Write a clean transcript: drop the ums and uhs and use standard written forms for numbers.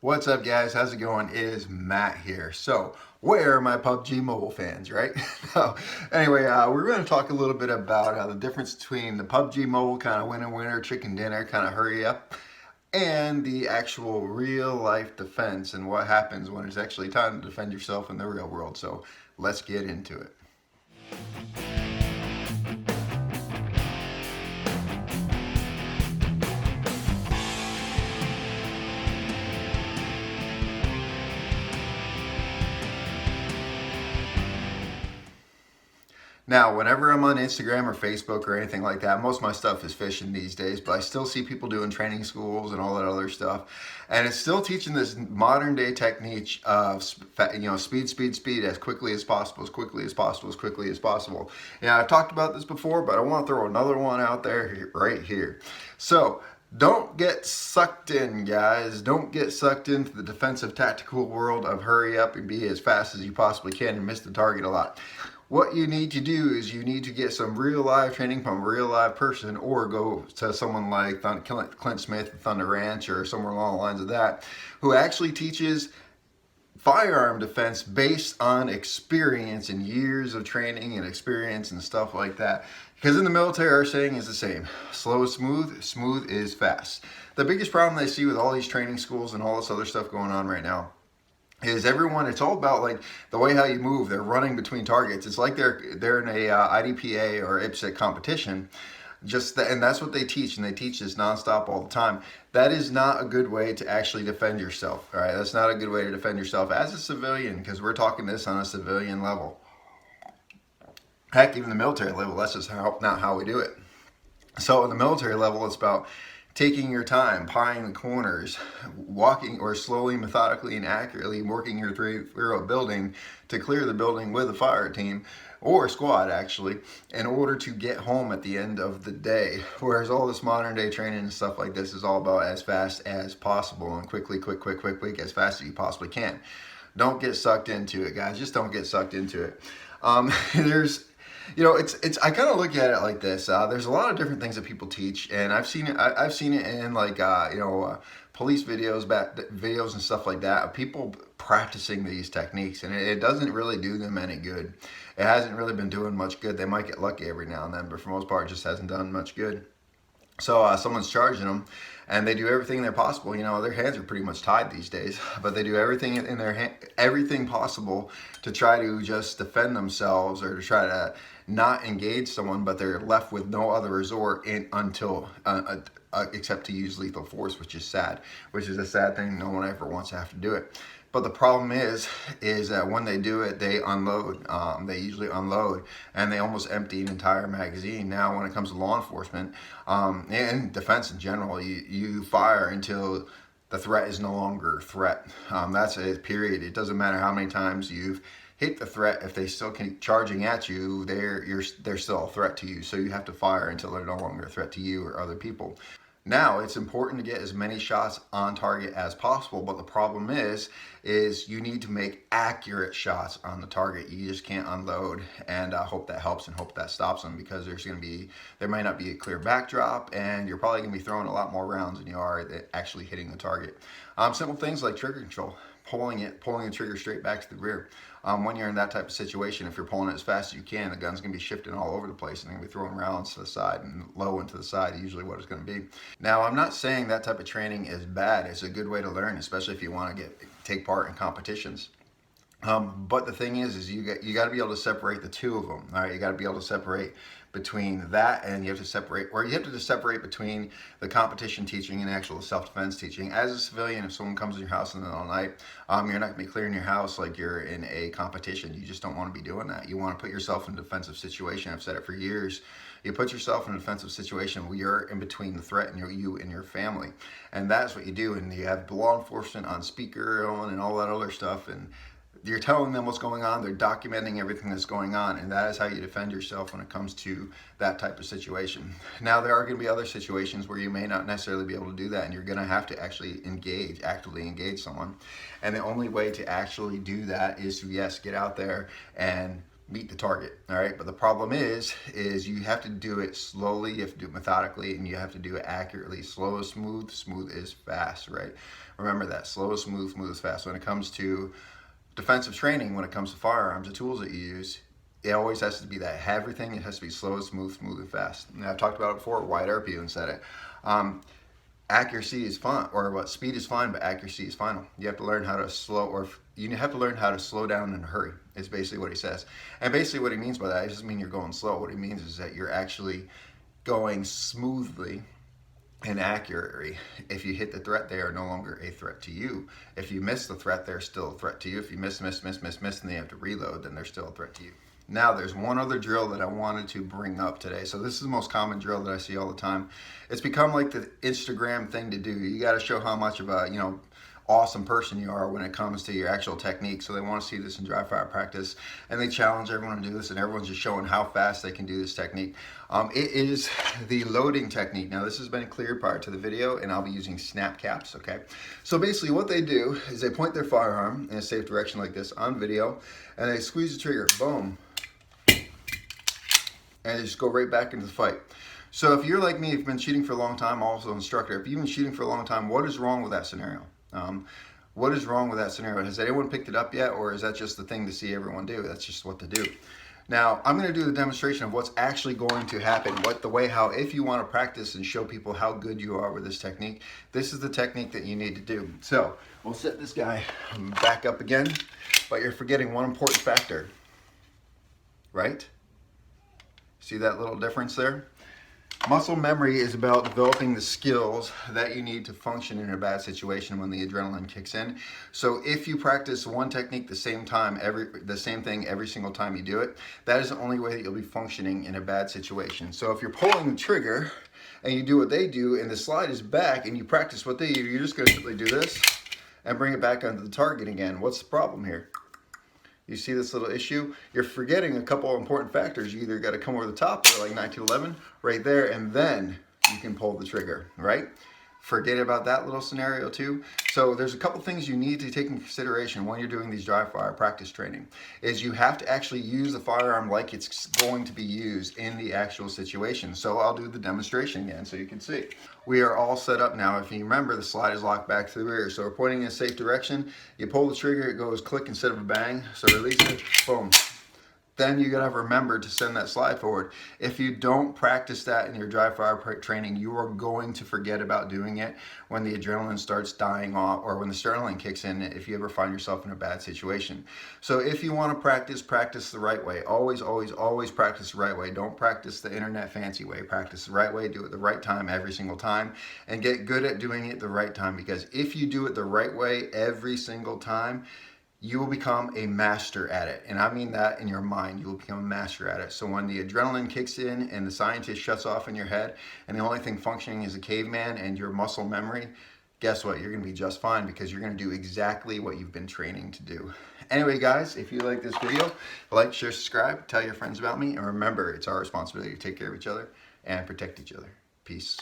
What's up, guys? How's it going? It is Matt here. So, where are my PUBG Mobile fans, right? So, anyway, we're going to talk a little bit about the difference between the PUBG Mobile kind of winner, chicken dinner, kind of hurry up, and the actual real life defense and what happens when it's actually time to defend yourself in the real world. So, let's get into it. Now, whenever I'm on Instagram or Facebook or anything like that, most of my stuff is fishing these days, but I still see people doing training schools and all that other stuff. And it's still teaching this modern day technique of, speed, as quickly as possible, as quickly as possible, as quickly as possible. Yeah, I've talked about this before, but I want to throw another one out there right here. So, don't get sucked in, guys. Don't get sucked into the defensive tactical world of hurry up and be as fast as you possibly can and miss the target a lot. What you need to do is you need to get some real live training from a real live person, or go to someone like Clint Smith at Thunder Ranch or somewhere along the lines of that, who actually teaches firearm defense based on experience and years of training and experience and stuff like that. Because in the military, our saying is the same: slow is smooth, smooth is fast. The biggest problem they see with all these training schools and all this other stuff going on right now is everyone, it's all about like the way how you move. They're running between targets. It's like they're in a IDPA or IPSC competition. And that's what they teach, and they teach this nonstop all the time. That is not a good way to actually defend yourself. All right, that's not a good way to defend yourself as a civilian, because we're talking this on a civilian level. Heck, even the military level, that's just not how we do it. So in the military level, it's about taking your time, pieing the corners, walking or slowly, methodically, and accurately working your way through a building to clear the building with a fire team or squad, actually, in order to get home at the end of the day. Whereas all this modern day training and stuff like this is all about as fast as possible and quick, as fast as you possibly can. Don't get sucked into it, guys. Just don't get sucked into it. It's I kind of look at it like this. There's a lot of different things that people teach, and I've seen it in like police videos and stuff like that, of people practicing these techniques, and it doesn't really do them any good. It hasn't really been doing much good. They might get lucky every now and then, but for the most part, it just hasn't done much good. So someone's charging them, and they do everything they're possible. Their hands are pretty much tied these days, but they do everything in their everything possible to try to just defend themselves, or to try to not engage someone, but they're left with no other resort until except to use lethal force, which is a sad thing. No one ever wants to have to do it. But the problem is that when they do it, they unload. They usually unload, and they almost empty an entire magazine. Now, when it comes to law enforcement and defense in general, you fire until the threat is no longer a threat. That's a period. It doesn't matter how many times you've hit the threat. If they still keep charging at you, they're still a threat to you. So you have to fire until they're no longer a threat to you or other people. Now, it's important to get as many shots on target as possible, but the problem is you need to make accurate shots on the target. You just can't unload and hope that helps and hope that stops them, because there might not be a clear backdrop, and you're probably going to be throwing a lot more rounds than you are actually hitting the target. Simple things like trigger control, pulling the trigger straight back to the rear. When you're in that type of situation, if you're pulling it as fast as you can, the gun's going to be shifting all over the place, and they're going to be throwing rounds to the side and low and to the side, usually what it's going to be. Now, I'm not saying that type of training is bad. It's a good way to learn, especially if you want to take part in competitions. But the thing is you got to be able to separate the two of them. All right, you got to be able to separate between that, and you have to separate between the competition teaching and actual self-defense teaching. As a civilian, if someone comes to your house in the middle of the night, you're not going to be clearing your house like you're in a competition. You just don't want to be doing that. You want to put yourself in a defensive situation. I've said it for years. You put yourself in a defensive situation where you're in between the threat and you and your family, and that's what you do. And you have law enforcement on speaker and all that other stuff, and you're telling them what's going on. They're documenting everything that's going on, and that is how you defend yourself when it comes to that type of situation. Now, there are going to be other situations where you may not necessarily be able to do that, and you're going to have to actually actively engage someone. And the only way to actually do that is to, yes, get out there and meet the target. All right, but the problem is you have to do it slowly, you have to do it methodically, and you have to do it accurately. Slow is smooth, smooth is fast, right? Remember that. Slow is smooth, smooth is fast. When it comes to defensive training, when it comes to firearms, the tools that you use, it always has to be that. Everything, it has to be slow, smooth, smooth, and fast. And I've talked about it before. Wyatt Earp even said it. Accuracy is fine, or what, speed is fine, but accuracy is final. You have to learn how to you have to learn how to slow down in a hurry, is basically what he says. And basically what he means by that, it doesn't mean you're going slow. What he means is that you're actually going smoothly and accurately. If you hit the threat, they are no longer a threat to you. If you miss the threat, they're still a threat to you. If you miss, and then you have to reload, then they're still a threat to you. Now, there's one other drill that I wanted to bring up today. So this is the most common drill that I see all the time. It's become like the Instagram thing to do. You got to show how much of a, awesome person you are when it comes to your actual technique. So they want to see this in dry fire practice, and they challenge everyone to do this, and everyone's just showing how fast they can do this technique. It is the loading technique. Now, this has been cleared prior to the video, and I'll be using snap caps, okay? So basically what they do is they point their firearm in a safe direction like this on video, and they squeeze the trigger, boom, and they just go right back into the fight. So if you're like me, if you've been shooting for a long time, also an instructor, if you've been shooting for a long time, what is wrong with that scenario? What is wrong with that scenario? Has anyone picked it up yet, or is that just the thing to see everyone do? That's just what to do. Now, I'm going to do the demonstration of what's actually going to happen, how if you want to practice and show people how good you are with this technique, this is the technique that you need to do. So we'll set this guy back up again, but you're forgetting one important factor, right? See that little difference there? Muscle memory is about developing the skills that you need to function in a bad situation when the adrenaline kicks in. So if you practice one technique the same thing every single time you do it, that is the only way that you'll be functioning in a bad situation. So if you're pulling the trigger and you do what they do and the slide is back and you practice what they do, you're just going to simply do this and bring it back onto the target again. What's the problem here? You see this little issue? You're forgetting a couple of important factors. You either got to come over the top, or like 1911, right there, and then you can pull the trigger, right? Forget about that little scenario too. So there's a couple things you need to take into consideration when you're doing these dry fire practice training. Is you have to actually use the firearm like it's going to be used in the actual situation. So I'll do the demonstration again so you can see. We are all set up now. If you remember, the slide is locked back to the rear. So we're pointing in a safe direction. You pull the trigger, it goes click instead of a bang. So release it, boom. Then you gotta remember to send that slide forward. If you don't practice that in your dry fire training, you are going to forget about doing it when the adrenaline starts dying off, or when the adrenaline kicks in, if you ever find yourself in a bad situation. So if you wanna practice the right way. Always, always, always practice the right way. Don't practice the internet fancy way. Practice the right way, do it the right time every single time, and get good at doing it the right time, because if you do it the right way every single time, you will become a master at it. And I mean that in your mind, you will become a master at it. So when the adrenaline kicks in and the scientist shuts off in your head and the only thing functioning is a caveman and your muscle memory, guess what? You're gonna be just fine, because you're gonna do exactly what you've been training to do. Anyway, guys, if you like this video, like, share, subscribe, tell your friends about me, and remember, it's our responsibility to take care of each other and protect each other. Peace.